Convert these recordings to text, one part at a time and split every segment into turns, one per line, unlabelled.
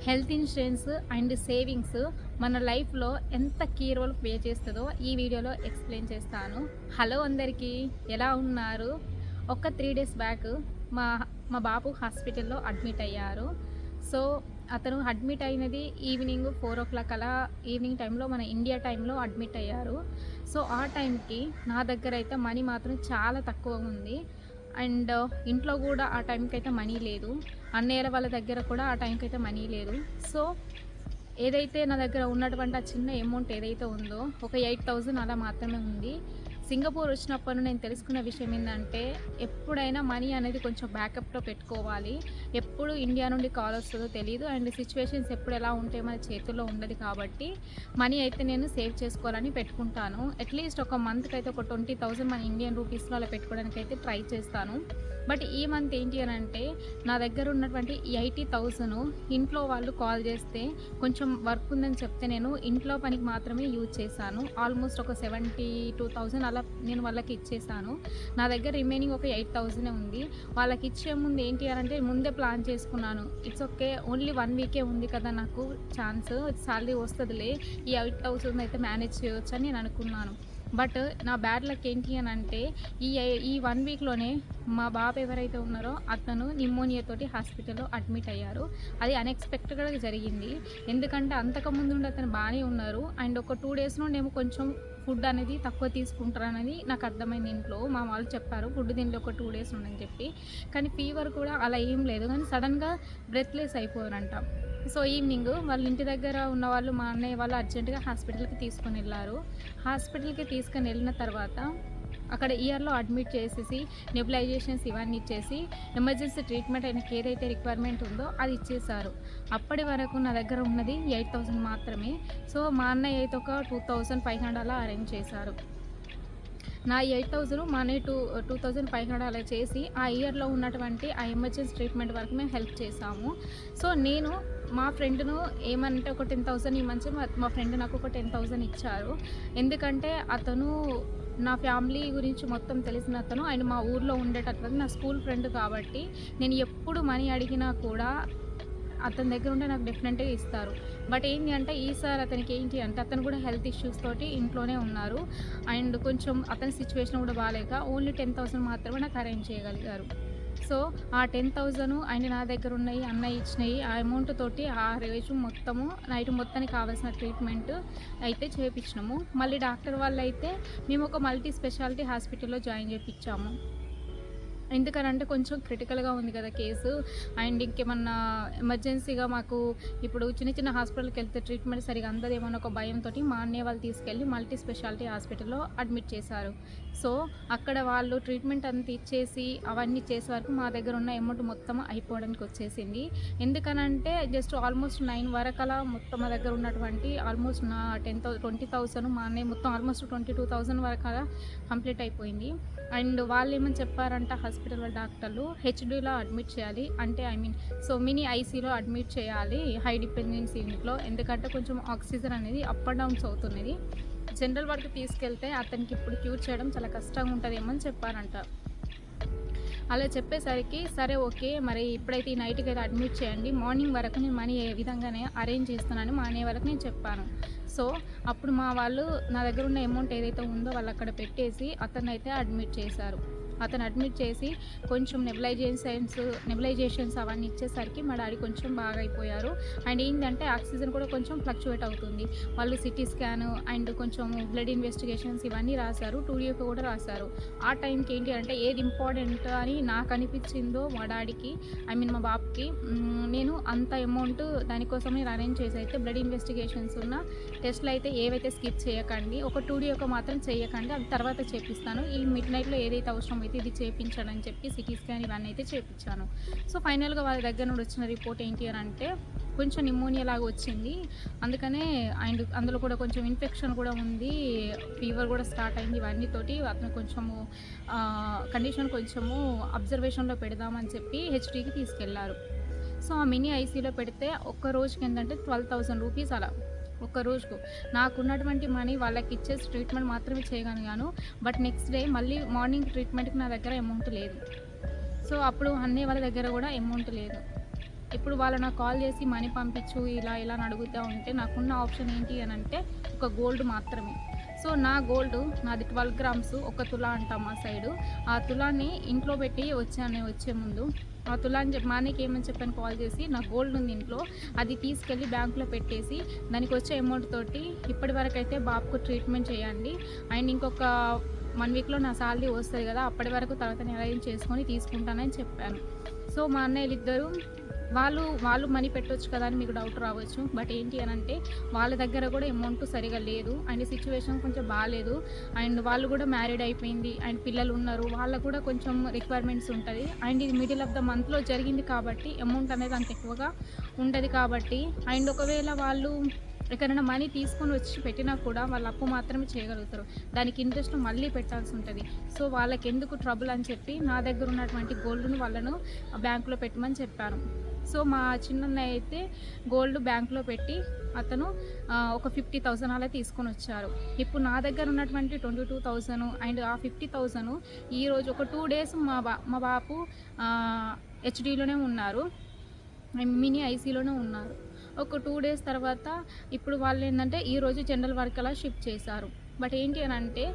Health insurance and savings మన లైఫ్లో ఎంత కీ రోల్ ప్లే చేస్తుందో ఈ వీడియోలో ఎక్స్ప్లెయిన్ చేస్తాను. హలో అందరికీ, ఎలా ఉన్నారు? ఒక 3 డేస్ బ్యాక్ మా మా బాబు హాస్పిటల్లో అడ్మిట్ అయ్యారు. సో అతను అడ్మిట్ అయినది ఈవినింగ్ 4 o'clock అలా ఈవినింగ్ టైంలో, మన ఇండియా టైంలో అడ్మిట్ అయ్యారు. సో ఆ టైంకి నా దగ్గర అయితే మనీ మాత్రం చాలా తక్కువ ఉంది. అండ్ ఇంట్లో కూడా ఆ టైంకి అయితే మనీ లేదు. అన్నయ్యల వాళ్ళ దగ్గర కూడా ఆ టైంకి అయితే మనీ లేదు. సో ఏదైతే నా దగ్గర ఉన్నటువంటి ఆ చిన్న అమౌంట్ ఏదైతే ఉందో ఒక 8,000 అలా మాత్రమే ఉంది. సింగపూర్ వచ్చినప్పటి నుండి నేను తెలుసుకున్న విషయం ఏంటంటే, ఎప్పుడైనా మనీ అనేది కొంచెం బ్యాకప్లో పెట్టుకోవాలి. ఎప్పుడు ఇండియా నుండి కాల్ వస్తుందో తెలియదు. అండ్ సిచ్యువేషన్స్ ఎప్పుడు ఎలా ఉంటే మన చేతుల్లో ఉండదు కాబట్టి మనీ అయితే నేను సేవ్ చేసుకోవాలని పెట్టుకుంటాను. అట్లీస్ట్ ఒక మంత్కి అయితే ఒక 20,000 మన ఇండియన్ రూపీస్లో అలా పెట్టుకోవడానికి అయితే ట్రై చేస్తాను. బట్ ఈ మంత్ ఏంటి అని అంటే, నా దగ్గర ఉన్నటువంటి 80,000 ఇంట్లో వాళ్ళు కాల్ చేస్తే కొంచెం వర్క్ ఉందని చెప్తే నేను ఇంట్లో పనికి మాత్రమే యూజ్ చేశాను. ఆల్మోస్ట్ ఒక 72,000 అలా నేను వాళ్ళకి ఇచ్చేసాను. నా దగ్గర రిమైనింగ్ ఒక 8,000 ఉంది. వాళ్ళకి ఇచ్చే ముందు ఏంటి అని అంటే, ముందే ప్లాన్ చేసుకున్నాను. ఇట్స్ ఓకే, ఓన్లీ 1 వీకే ఉంది కదా నాకు ఛాన్స్, సాలరీ వస్తుందిలే, ఈ 8,000 అయితే మేనేజ్ చేయొచ్చు అని నేను అనుకున్నాను. బట్ నా బ్యాడ్ లక్ ఏంటి అని అంటే, ఈ 1 వీక్లోనే మా బాబు ఎవరైతే ఉన్నారో అతను నిమోనియాతోటి హాస్పిటల్లో అడ్మిట్ అయ్యారు. అది అన్ఎక్స్పెక్టెడ్గా జరిగింది. ఎందుకంటే అంతకుముందు నుండి అతను బాగానే ఉన్నారు. అండ్ ఒక 2 డేస్ నుండి ఏమో కొంచెం ఫుడ్ అనేది తక్కువ తీసుకుంటారనేది నాకు అర్థమైంది. ఇంట్లో మా వాళ్ళు చెప్పారు ఫుడ్ దీనిలో ఒక 2 డేస్ ఉందని చెప్పి. కానీ ఫీవర్ కూడా అలా ఏం లేదు, కానీ సడన్గా బ్రెత్లెస్ అయిపోయారంట. సో ఈవినింగ్ వాళ్ళ ఇంటి దగ్గర ఉన్న వాళ్ళు, మా అన్నయ్య వాళ్ళు అర్జెంటుగా హాస్పిటల్కి తీసుకొని వెళ్ళారు. హాస్పిటల్కి తీసుకొని వెళ్ళిన తర్వాత అక్కడ ఇయర్లో అడ్మిట్ చేసేసి నెబులైజేషన్స్ ఇవన్నీ ఇచ్చేసి ఎమర్జెన్సీ ట్రీట్మెంట్ ఆయనకి ఏదైతే రిక్వైర్మెంట్ ఉందో అది ఇచ్చేశారు. అప్పటి వరకు నా దగ్గర ఉన్నది 8,000 మాత్రమే. సో మా అన్నయ్య అయితే ఒక 2,500 అలా అరేంజ్ చేశారు. నా 8,000 మా అన్నయ్య 2,500 అలా చేసి ఆ ఇయర్లో ఉన్నటువంటి ఆ ఎమర్జెన్సీ ట్రీట్మెంట్ వరకు మేము హెల్ప్ చేసాము. సో నేను మా ఫ్రెండ్ను ఏమంటే ఒక 10,000 ఇవ్వమని మా ఫ్రెండ్ నాకు ఒక 10,000 ఇచ్చారు. ఎందుకంటే అతను నా ఫ్యామిలీ గురించి మొత్తం తెలిసిన అతను, ఆయన మా ఊర్లో ఉండేటట్టు నా స్కూల్ ఫ్రెండ్ కాబట్టి నేను ఎప్పుడు మనీ అడిగినా కూడా అతని దగ్గర ఉంటే నాకు డెఫినెట్గా ఇస్తారు. బట్ ఏంటి అంటే ఈసారి అతనికి ఏంటి అంటే, అతను కూడా హెల్త్ ఇష్యూస్ తోటి ఇంట్లోనే ఉన్నారు. అండ్ కొంచెం అతని సిచ్యువేషన్ కూడా బాగాలేక ఓన్లీ 10,000 మాత్రమే నాకు అరేంజ్ చేయగలిగారు. సో ఆ 10,000 ఆయన నా దగ్గర ఉన్నాయి, అన్నయ్య ఇచ్చినాయి. ఆ అమౌంట్ తోటి ఆ రోజు మొత్తము నైట్ మొత్తానికి కావాల్సిన ట్రీట్మెంట్ అయితే చేయించినాము. మళ్ళీ డాక్టర్ వాళ్ళు అయితే మేము ఒక మల్టీ స్పెషాలిటీ హాస్పిటల్లో జాయిన్ చేయించాము. ఎందుకనంటే కొంచెం క్రిటికల్గా ఉంది కదా కేసు. అండ్ ఇంకేమన్నా ఎమర్జెన్సీగా మాకు ఇప్పుడు చిన్న చిన్న హాస్పిటల్కి వెళ్తే ట్రీట్మెంట్ సరిగా అందదేమో ఒక భయంతో మా అన్నయ్య వాళ్ళు తీసుకెళ్ళి మల్టీ స్పెషాలిటీ హాస్పిటల్లో అడ్మిట్ చేశారు. సో అక్కడ వాళ్ళు ట్రీట్మెంట్ అంతా ఇచ్చేసి అవన్నీ చేసే వరకు మా దగ్గర ఉన్న అమౌంట్ మొత్తం అయిపోవడానికి వచ్చేసింది. ఎందుకనంటే జస్ట్ ఆల్మోస్ట్ 9 వరకు అలా మొత్తం మా దగ్గర ఉన్నటువంటి ఆల్మోస్ట్ నా 20,000 మా అన్నయ్య మొత్తం ఆల్మోస్ట్ 22,000 వరకు అలా కంప్లీట్ అయిపోయింది. అండ్ వాళ్ళు ఏమని చెప్పారంట హాస్పిటల్ డాక్టర్లు, హెచ్డీలో అడ్మిట్ చేయాలి, అంటే సో మినీ ఐసీలో అడ్మిట్ చేయాలి హై డిపెండెన్సీ యూనిట్లో. ఎందుకంటే కొంచెం ఆక్సిజన్ అనేది అప్ అండ్ డౌన్స్ అవుతున్నది. జనరల్ వార్డుకి తీసుకెళ్తే అతనికి ఇప్పుడు క్యూర్ చేయడం చాలా కష్టంగా ఉంటుందేమో అని చెప్పారంట. అలా చెప్పేసరికి సరే ఓకే, మరి ఇప్పుడైతే ఈ నైట్కి అయితే అడ్మిట్ చేయండి, మార్నింగ్ వరకు నేను మనీ ఏ విధంగానే అరేంజ్ చేస్తున్నాను మా అనే వరకు నేను చెప్పాను. సో అప్పుడు మా వాళ్ళు నా దగ్గర ఉన్న అమౌంట్ ఏదైతే ఉందో వాళ్ళు అక్కడ పెట్టేసి అతన్ని అయితే అడ్మిట్ చేశారు. అతను అడ్మిట్ చేసి కొంచెం నెబులైజేషన్స్ అవన్నీ ఇచ్చేసరికి మా డాడీ కొంచెం బాగా అయిపోయారు. అండ్ ఏంటంటే ఆక్సిజన్ కూడా కొంచెం ఫ్లక్చువేట్ అవుతుంది. వాళ్ళు సిటీ స్కాన్ అండ్ కొంచెం బ్లడ్ ఇన్వెస్టిగేషన్స్ ఇవన్నీ రాశారు, 2D కూడా రాశారు. ఆ టైంకి ఏంటి అంటే ఏది ఇంపార్టెంట్ అని నాకు అనిపించిందో మా డాడీకి, మా బాబుకి నేను అంత అమౌంట్ దానికోసం నేను అరేంజ్ చేసి అయితే బ్లడ్ ఇన్వెస్టిగేషన్స్ ఉన్న టెస్ట్లు అయితే ఏవైతే స్కిప్ చేయకండి, ఒక 2D మాత్రం చేయకండి, అది తర్వాత చేపిస్తాను, ఈ మిడ్ నైట్లో ఏదైతే అవసరం అయితే ఇది చేయించాలని చెప్పి సిటీ స్కాన్ ఇవన్నీ అయితే చేయించాను. సో ఫైనల్గా వాళ్ళ దగ్గర నుండి వచ్చిన రిపోర్ట్ ఏంటి అని అంటే, కొంచెం నిమోనియా లాగా వచ్చింది. అందుకనే అండ్ అందులో కూడా కొంచెం ఇన్ఫెక్షన్ కూడా ఉంది, ఫీవర్ కూడా స్టార్ట్ అయింది. ఇవన్నీ తోటి అతను కొంచెము కండిషన్ కొంచెము అబ్జర్వేషన్లో పెడదామని చెప్పి హెచ్డీకి తీసుకెళ్లారు. సో ఆ మినీ ఐసీలో పెడితే ఒక్క రోజుకి ఏంటంటే 12,000 రూపీస్ అలా ఒక్క రోజుకు. నాకున్నటువంటి మనీ వాళ్ళకి ఇచ్చేసి ట్రీట్మెంట్ మాత్రమే చేయగలిగాను. బట్ నెక్స్ట్ డే మళ్ళీ మార్నింగ్ ట్రీట్మెంట్కి నా దగ్గర అమౌంట్ లేదు. సో అప్పుడు అన్నయ్య వాళ్ళ దగ్గర కూడా అమౌంట్ లేదు. ఇప్పుడు వాళ్ళు నాకు కాల్ చేసి మనీ పంపించు ఇలా ఇలా అని అడుగుతూ ఉంటే నాకున్న ఆప్షన్ ఏంటి అని అంటే ఒక గోల్డ్ మాత్రమే. సో నా గోల్డ్ నాది 12 గ్రామ్స్, ఒక తులా అంటాం మా సైడు. ఆ తులాన్ని ఇంట్లో పెట్టి వచ్చాను వచ్చే ముందు. ఆ తులాని మా అన్నయ్యకి ఏమని చెప్పాను కాల్ చేసి, నా గోల్డ్ ఉంది ఇంట్లో, అది తీసుకెళ్ళి బ్యాంకులో పెట్టేసి దానికి వచ్చే అమౌంట్ తోటి ఇప్పటి వరకు అయితే బాబుకు ట్రీట్మెంట్ చేయండి, అండ్ ఇంకొక 1 వీక్లో నా సాలరీ వస్తుంది కదా, అప్పటి వరకు తర్వాత నేను అరేంజ్ చేసుకొని తీసుకుంటానని చెప్పాను. సో మా అన్నయ్యలు ఇద్దరు వాళ్ళు మనీ పెట్టవచ్చు కదా అని మీకు డౌట్ రావచ్చు. బట్ ఏంటి అని అంటే వాళ్ళ దగ్గర కూడా అమౌంట్ సరిగా లేదు, అండ్ సిచ్యువేషన్ కొంచెం బాగాలేదు, అండ్ వాళ్ళు కూడా మ్యారీడ్ అయిపోయింది, అండ్ పిల్లలు ఉన్నారు, వాళ్ళకు కూడా కొంచెం రిక్వైర్మెంట్స్ ఉంటుంది. అండ్ ఇది మిడిల్ ఆఫ్ ద మంత్లో జరిగింది కాబట్టి అమౌంట్ అనేది అంత ఎక్కువగా ఉండదు కాబట్టి, అండ్ ఒకవేళ వాళ్ళు ఎక్కడైనా మనీ తీసుకొని వచ్చి పెట్టినా కూడా వాళ్ళ అప్పు మాత్రమే చేయగలుగుతారు, దానికి ఇంట్రెస్ట్ మళ్ళీ పెట్టాల్సి ఉంటుంది. సో వాళ్ళకి ఎందుకు ట్రబుల్ అని చెప్పి నా దగ్గర ఉన్నటువంటి గోల్డ్ను వాళ్ళను బ్యాంకులో పెట్టమని చెప్పాను. సో మా చిన్నన్నయ్య అయితే గోల్డ్ బ్యాంకులో పెట్టి అతను ఒక 50,000 అలా తీసుకొని వచ్చారు. ఇప్పుడు నా దగ్గర ఉన్నటువంటి 22,000 అండ్ ఆ 50,000 ఈరోజు ఒక 2 డేస్ మా బాపు హెచ్డీలోనే ఉన్నారు, మినీ ఐసీలోనే ఉన్నారు. ఒక 2 డేస్ తర్వాత ఇప్పుడు వాళ్ళు ఏంటంటే ఈరోజు జనరల్ వర్క్ అలా షిఫ్ట్ చేశారు. బట్ ఏంటి అని అంటే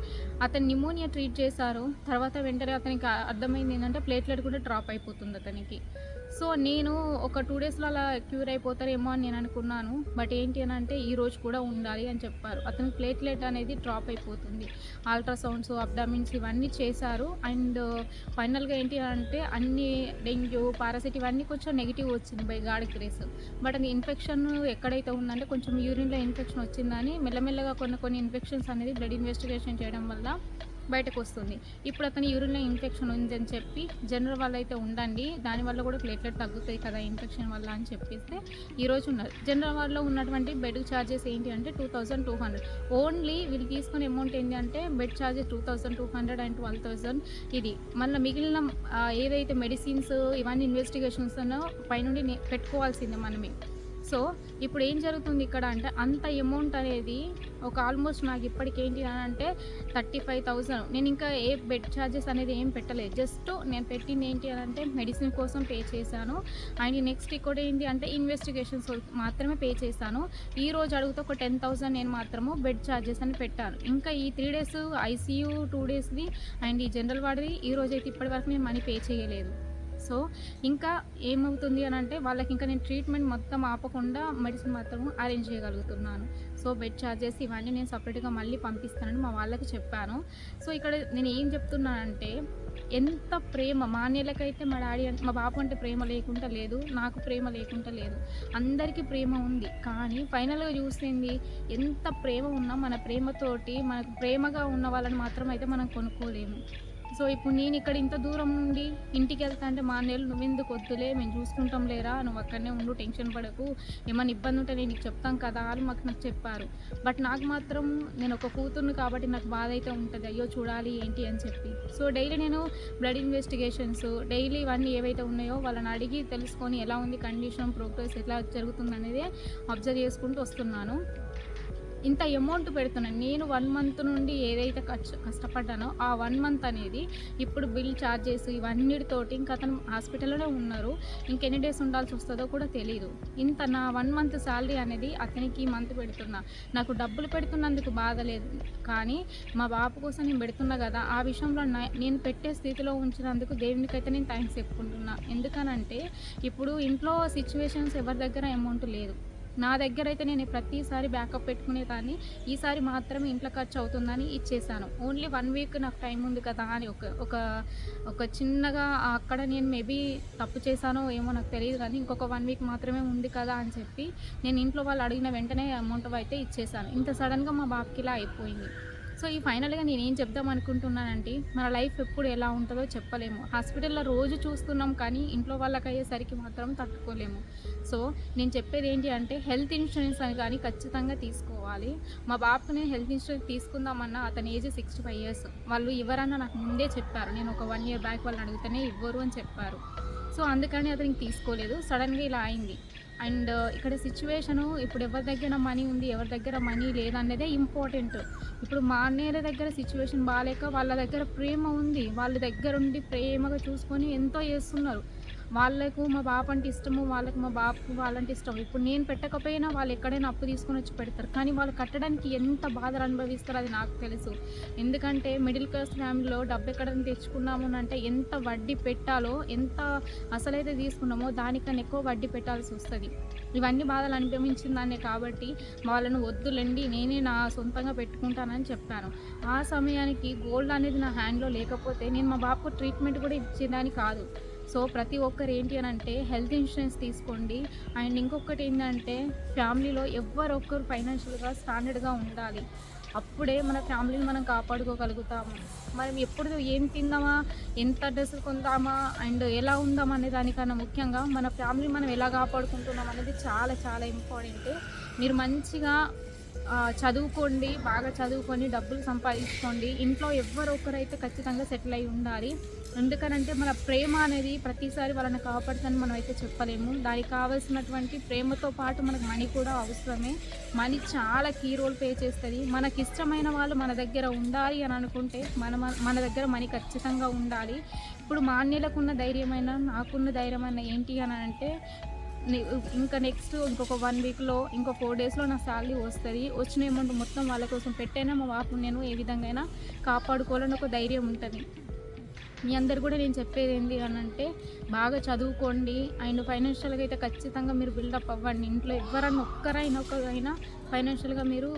అతను నిమోనియా ట్రీట్ చేశారు, తర్వాత వెంటనే అతనికి అర్థమైంది ఏంటంటే ప్లేట్లెట్ కూడా డ్రాప్ అయిపోతుంది అతనికి. సో నేను ఒక 2 డేస్లో అలా క్యూర్ అయిపోతారేమో అని నేను అనుకున్నాను. బట్ ఏంటి అని అంటే ఈరోజు కూడా ఉండాలి అని చెప్పారు. అతనికి ప్లేట్లెట్ అనేది డ్రాప్ అయిపోతుంది. అల్ట్రాసౌండ్స్, అబ్డామిన్స్ ఇవన్నీ చేశారు. అండ్ ఫైనల్గా ఏంటి అంటే అన్ని డెంగ్యూ, పారాసిట్ ఇవన్నీ కొంచెం నెగిటివ్ వచ్చింది బై గాడ్ గ్రేస్. బట్ అది ఇన్ఫెక్షన్ ఎక్కడైతే ఉందంటే కొంచెం యూరిన్లో ఇన్ఫెక్షన్ వచ్చిందని మెల్లమెల్లగా కొన్ని ఇన్ఫెక్షన్స్ అనేది బ్లడ్ ఇన్వెస్టిగేషన్ చేయడం వల్ల బయటకు వస్తుంది. ఇప్పుడు అతని యూరిన్లో ఇన్ఫెక్షన్ ఉందని చెప్పి జనరల్ వాళ్ళు అయితే ఉండండి, దానివల్ల కూడా ప్లేట్లెట్ తగ్గుతాయి కదా ఇన్ఫెక్షన్ వల్ల అని చెప్పేస్తే ఈరోజు ఉన్నారు. జనరల్ వాళ్ళలో ఉన్నటువంటి బెడ్ ఛార్జెస్ ఏంటి అంటే 2,200 ఓన్లీ. వీళ్ళు తీసుకునే అమౌంట్ ఏంటి అంటే బెడ్ ఛార్జెస్ 2,200 అండ్ 12,000 ఇది. మళ్ళీ మిగిలిన ఏదైతే మెడిసిన్స్ ఇవన్నీ ఇన్వెస్టిగేషన్స్ పైనుండి పెట్టుకోవాల్సిందే మనమే. సో ఇప్పుడు ఏం జరుగుతుంది ఇక్కడ అంటే అంత అమౌంట్ అనేది ఒక ఆల్మోస్ట్ నాకు ఇప్పటికేంటి అని అంటే 35,000. నేను ఇంకా ఏ బెడ్ ఛార్జెస్ అనేది ఏం పెట్టలేదు, జస్ట్ నేను పెట్టింది ఏంటి అని అంటే మెడిసిన్ కోసం పే చేశాను, అండ్ నెక్స్ట్ ఇక్కడ ఏంటి అంటే ఇన్వెస్టిగేషన్స్ మాత్రమే పే చేశాను. ఈ రోజు అడిగితే ఒక 10,000 నేను మాత్రము బెడ్ ఛార్జెస్ అని పెట్టాను. ఇంకా ఈ 3 డేస్ ఐసీయూ 2 డేస్ది అండ్ ఈ జనరల్ వార్డ్ది ఈ రోజు అయితే ఇప్పటి వరకు నేను మనీ పే చేయలేదు. సో ఇంకా ఏమవుతుంది అని అంటే వాళ్ళకి ఇంకా నేను ట్రీట్మెంట్ మొత్తం ఆపకుండా మెడిసిన్ మాత్రం అరేంజ్ చేయగలుగుతున్నాను. సో బెడ్ ఛార్జెస్ ఇవన్నీ నేను సపరేట్గా మళ్ళీ పంపిస్తానని మా వాళ్ళకి చెప్పాను. సో ఇక్కడ నేను ఏం చెప్తున్నానంటే ఎంత ప్రేమ మా అన్నయ్యలకైతే మా డాడీ మా బాబు అంటే ప్రేమ లేకుండా లేదు, నాకు ప్రేమ లేకుండా లేదు, అందరికీ ప్రేమ ఉంది. కానీ ఫైనల్గా చూస్తుంది ఎంత ప్రేమ ఉన్నా మన ప్రేమతోటి మనకు ప్రేమగా ఉన్న వాళ్ళని మాత్రం అయితే మనం కొనుక్కోలేము. సో ఇప్పుడు నేను ఇక్కడ ఇంత దూరం నుండి ఇంటికి వెళ్తా అంటే మా అన్నయ్యలు నువ్వెందుకు వద్దులే మేము చూసుకుంటాం లేరా, నువ్వు అక్కడనే ఉండు, టెన్షన్ పడకు, ఏమైనా ఇబ్బంది ఉంటే నేను నీకు చెప్తాం కదా అని నాకు చెప్పారు. బట్ నాకు మాత్రం నేను ఒక కూతుర్ని కాబట్టి నాకు బాధ అయితే ఉంటుంది, అయ్యో చూడాలి ఏంటి అని చెప్పి. సో డైలీ నేను బ్లడ్ ఇన్వెస్టిగేషన్స్ డైలీ ఇవన్నీ ఏవైతే ఉన్నాయో వాళ్ళని అడిగి తెలుసుకొని ఎలా ఉంది కండిషన్, ప్రోగ్రెస్ ఎట్లా జరుగుతుంది అనేది అబ్జర్వ్ చేసుకుంటూ వస్తున్నాను. ఇంత అమౌంట్ పెడుతున్నాను నేను 1 మంత్ నుండి ఏదైతే కష్టపడ్డానో ఆ 1 మంత్ అనేది ఇప్పుడు బిల్ ఛార్జెస్ ఇవన్నిటితోటి ఇంకా అతను హాస్పిటల్లోనే ఉన్నారు, ఇంకెన్ని డేస్ ఉండాల్సి వస్తుందో కూడా తెలియదు. ఇంత నా 1 మంత్ శాలరీ అనేది అతనికి ఈ మంత్ పెడుతున్నా. నాకు డబ్బులు పెడుతున్నందుకు బాధ లేదు, కానీ మా బాబు కోసం నేను పెడుతున్నా కదా, ఆ విషయంలో నేను పెట్టే స్థితిలో ఉంచినందుకు దేవునికైతే నేను థ్యాంక్స్ చెప్పుకుంటున్నా. ఎందుకనంటే ఇప్పుడు ఇంట్లో సిచ్యువేషన్స్ ఎవరి దగ్గర అమౌంట్ లేదు, నా దగ్గర అయితే నేను ప్రతిసారి బ్యాకప్ పెట్టుకునేదాన్ని, ఈసారి మాత్రమే ఇంట్లో ఖర్చు అవుతుందని ఇచ్చేసాను. ఓన్లీ 1 వీక్ నాకు టైం ఉంది కదా అని ఒక చిన్నగా అక్కడ నేను మేబీ తప్పు చేశానో ఏమో నాకు తెలియదు, కానీ ఇంకొక 1 వీక్ మాత్రమే ఉంది కదా అని చెప్పి నేను ఇంట్లో వాళ్ళు అడిగిన వెంటనే అమౌంట్ అయితే ఇచ్చేసాను. ఇంత సడన్గా మా బాబుకి ఇలా అయిపోయింది. సో ఈ ఫైనల్గా నేను ఏం చెప్దాం అనుకుంటున్నానంటే మన లైఫ్ ఎప్పుడు ఎలా ఉంటుందో చెప్పలేము. హాస్పిటల్లో రోజు చూస్తున్నాం కానీ ఇంట్లో వాళ్ళకి అయ్యేసరికి మాత్రం తట్టుకోలేము. సో నేను చెప్పేది ఏంటి అంటే హెల్త్ ఇన్సూరెన్స్ అని కానీ ఖచ్చితంగా తీసుకోవాలి. మా బాబుకు నేను హెల్త్ ఇన్సూరెన్స్ తీసుకుందామన్నా అతని ఏజ్ 65 years. వాళ్ళు ఎవరన్నా నాకు ముందే చెప్పారు, నేను ఒక 1 year బ్యాక్ వాళ్ళని అడిగితేనే ఇవ్వరు అని చెప్పారు. సో అందుకని అతనికి తీసుకోలేదు, సడన్గా ఇలా అయింది. అండ్ ఇక్కడ సిచ్యువేషను ఇప్పుడు ఎవరి దగ్గర మనీ ఉంది ఎవరి దగ్గర మనీ లేదనేదే ఇంపార్టెంట్. ఇప్పుడు మా అన్నయ్యల దగ్గర సిచ్యువేషన్ బాగాలేక వాళ్ళ దగ్గర ప్రేమ ఉంది, వాళ్ళ దగ్గర ఉండి ప్రేమగా చూసుకొని ఎంతో చేస్తున్నారు. వాళ్ళకు మా బాబు అంటే ఇష్టము, వాళ్ళకి మా బాబుకు వాళ్ళంటే ఇష్టం. ఇప్పుడు నేను పెట్టకపోయినా వాళ్ళు ఎక్కడైనా అప్పు తీసుకొని వచ్చి పెడతారు. కానీ వాళ్ళు కట్టడానికి ఎంత బాధలు అనుభవిస్తారో అది నాకు తెలుసు. ఎందుకంటే మిడిల్ క్లాస్ ఫ్యామిలీలో డబ్బు ఎక్కడ తెచ్చుకున్నాము అంటే ఎంత వడ్డీ పెట్టాలో, ఎంత అసలైతే తీసుకున్నామో దానికన్నా ఎక్కువ వడ్డీ పెట్టాల్సి వస్తుంది. ఇవన్నీ బాధలు అనుభవించిన దాన్నే కాబట్టి వాళ్ళను వద్దులేండి నేనే నా సొంతంగా పెట్టుకుంటానని చెప్పాను. ఆ సమయానికి గోల్డ్ అనేది నా హ్యాండ్లో లేకపోతే నేను మా బాబుకు ట్రీట్మెంట్ కూడా ఇచ్చేదాన్ని కాదు. సో ప్రతి ఒక్కరు ఏంటి అని అంటే హెల్త్ ఇన్సూరెన్స్ తీసుకోండి. అండ్ ఇంకొకటి ఏంటంటే ఫ్యామిలీలో ఎవరొక్కరు ఫైనాన్షియల్గా స్టాండర్డ్గా ఉండాలి. అప్పుడే మన ఫ్యామిలీని మనం కాపాడుకోగలుగుతాము. మనం ఎప్పుడు ఏం తిందామా, ఎంత డ్రెస్సులు కొందామా అండ్ ఎలా ఉందామా అనే దానికన్నా ముఖ్యంగా మన ఫ్యామిలీ మనం ఎలా కాపాడుకుంటున్నాం అనేది చాలా చాలా ఇంపార్టెంట్. మీరు మంచిగా చదువుకోండి, బాగా చదువుకొని డబ్బులు సంపాదించుకోండి. ఇంట్లో ఎవరో ఒకరైతే ఖచ్చితంగా సెటిల్ అయి ఉండాలి. ఎందుకనంటే మన ప్రేమ అనేది ప్రతిసారి వాళ్ళని కాపాడుతుందని మనం అయితే చెప్పలేము. దానికి కావాల్సినటువంటి ప్రేమతో పాటు మనకు మనీ కూడా అవసరమే. మనీ చాలా కీ రోల్ ప్లే చేస్తుంది. మనకి ఇష్టమైన వాళ్ళు మన దగ్గర ఉండాలి అని అనుకుంటే మన దగ్గర మనీ ఖచ్చితంగా ఉండాలి. ఇప్పుడు మా అన్నయ్యలకున్న ధైర్యమైన నాకున్న ధైర్యమైన ఏంటి అని అంటే ఇంకా నెక్స్ట్ ఇంకొక 1 వీక్లో ఇంకో 4 డేస్లో నా శాలరీ వస్తుంది. వచ్చిన అమౌంట్ మొత్తం వాళ్ళ కోసం పెట్టైనా మా బాబుని నేను ఏ విధంగా అయినా కాపాడుకోవాలని ఒక ధైర్యం ఉంటుంది. మీ అందరు కూడా నేను చెప్పేది ఏంటి అని అంటే బాగా చదువుకోండి అండ్ ఫైనాన్షియల్గా అయితే ఖచ్చితంగా మీరు బిల్డప్ అవ్వండి. ఇంట్లో ఎవరైనా ఒక్కరైనా ఫైనాన్షియల్గా మీరు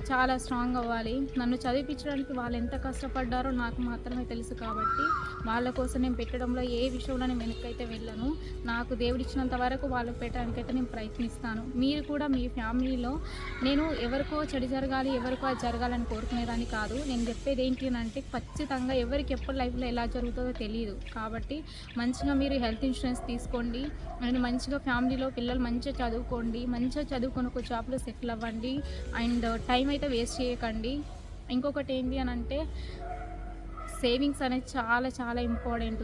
చాలా స్ట్రాంగ్ అవ్వాలి. నన్ను చదివించడానికి వాళ్ళు ఎంత కష్టపడ్డారో నాకు మాత్రమే తెలుసు కాబట్టి వాళ్ళ కోసం నేను పెట్టడంలో ఏ విషయంలో నేను వెనక్కైతే వెళ్ళను. నాకు దేవుడిచ్చినంత వరకు వాళ్ళకి పెట్టడానికైతే నేను ప్రయత్నిస్తాను. మీరు కూడా మీ ఫ్యామిలీలో నేను ఎవరికో చెడు జరగాలి, ఎవరికో అది జరగాలని కోరుకునేదాన్ని కాదు. నేను చెప్పేది ఏంటి అని అంటే ఖచ్చితంగా ఎవరికి ఎప్పుడు లైఫ్లో ఎలా జరుగుతుందో తెలియదు కాబట్టి మంచిగా మీరు హెల్త్ ఇన్సూరెన్స్ తీసుకోండి అండ్ మంచిగా ఫ్యామిలీలో పిల్లలు మంచిగా చదువుకోండి. మంచిగా చదువుకొని ఒక జాబ్లో సెటిల్ అవ్వండి అండ్ టైం అయితే వేస్ట్ చేయకండి. ఇంకొకటి ఏంటి అని అంటే సేవింగ్స్ అనేది చాలా చాలా ఇంపార్టెంట్.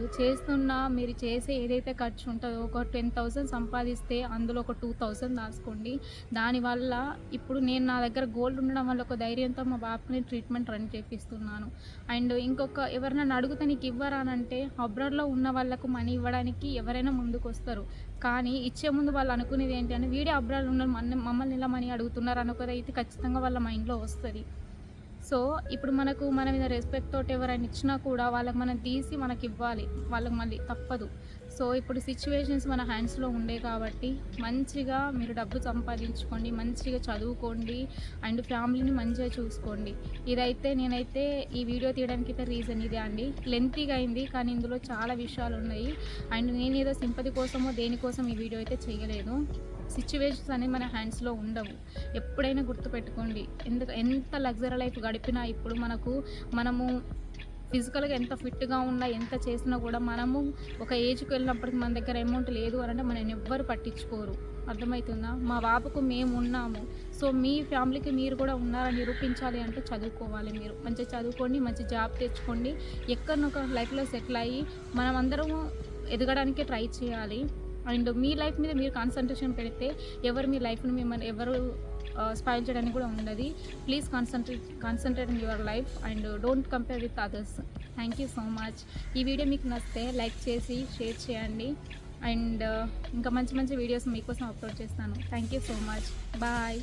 మీరు చేసే ఏదైతే ఖర్చు ఉంటుందో ఒక 10,000 సంపాదిస్తే అందులో ఒక 2,000 దాచుకోండి. దానివల్ల ఇప్పుడు నేను నా దగ్గర గోల్డ్ ఉండడం వల్ల ఒక ధైర్యంతో మా బాబుని ట్రీట్మెంట్ రన్ చేపిస్తున్నాను. అండ్ ఇంకొక ఎవరైనా అడిగితే నీకు ఇవ్వరా అని అంటే అబ్రాడ్లో ఉన్న వాళ్ళకు మనీ ఇవ్వడానికి ఎవరైనా ముందుకు వస్తారు. కానీ ఇచ్చే ముందు వాళ్ళు అనుకునేది ఏంటి అంటే వీడే అబ్రాడ్లో ఉన్న మమ్మల్ని ఇలా మనీ అడుగుతున్నారు అనుకోదైతే ఖచ్చితంగా వాళ్ళ మైండ్లో వస్తుంది. సో ఇప్పుడు మన మీద రెస్పెక్ట్ తోటి ఎవరైనా ఇచ్చినా కూడా వాళ్ళకి మనం తీసి మనకి ఇవ్వాలి, వాళ్ళకి మళ్ళీ తప్పదు. సో ఇప్పుడు సిచ్యువేషన్స్ మన హ్యాండ్స్లో ఉండే కాబట్టి మంచిగా మీరు డబ్బు సంపాదించుకోండి, మంచిగా చదువుకోండి అండ్ ఫ్యామిలీని మంచిగా చూసుకోండి. నేనైతే ఈ వీడియో తీయడానికి అయితే రీజన్ ఇదే అండి. లెంతీగా అయింది కానీ ఇందులో చాలా విషయాలు ఉన్నాయి అండ్ నేను ఏదో సింపతి కోసమో దేనికోసం ఈ వీడియో అయితే చేయలేదు. సిచ్యువేషన్స్ అనేవి మన హ్యాండ్స్లో ఉండవు, ఎప్పుడైనా గుర్తుపెట్టుకోండి. ఎంత లగ్జరీ లైఫ్ గడిపినా ఇప్పుడు మనము ఫిజికల్గా ఎంత ఫిట్గా ఉన్నా ఎంత చేసినా కూడా మనము ఒక ఏజ్కి వెళ్ళినప్పటికి మన దగ్గర అమౌంట్ లేదు అని అంటే మనల్ని ఎవ్వరు పట్టించుకోరు. అర్థమవుతుందా? మా బాబుకు మేము ఉన్నాము. సో మీ ఫ్యామిలీకి మీరు కూడా ఉన్నారని నిరూపించాలి అంటే చదువుకోవాలి. మీరు మంచిగా చదువుకోండి, మంచి జాబ్ తెచ్చుకోండి, ఎక్కడనొక లైఫ్లో సెటిల్ అయ్యి మనం అందరము ఎదగడానికి ట్రై చేయాలి. అండ్ మీ లైఫ్ మీద మీరు కాన్సన్ట్రేషన్ పెడితే మీ లైఫ్ని మిమ్మల్ని ఎవరు స్పాయిల్ చేయడానికి కూడా ఉండదు. Please concentrate in your life and don't compare with others. Thank you so much. ఈ వీడియో మీకు నచ్చితే లైక్ చేసి షేర్ చేయండి అండ్ ఇంకా మంచి మంచి వీడియోస్ మీకోసం అప్లోడ్ చేస్తాను. Thank you so much. Bye.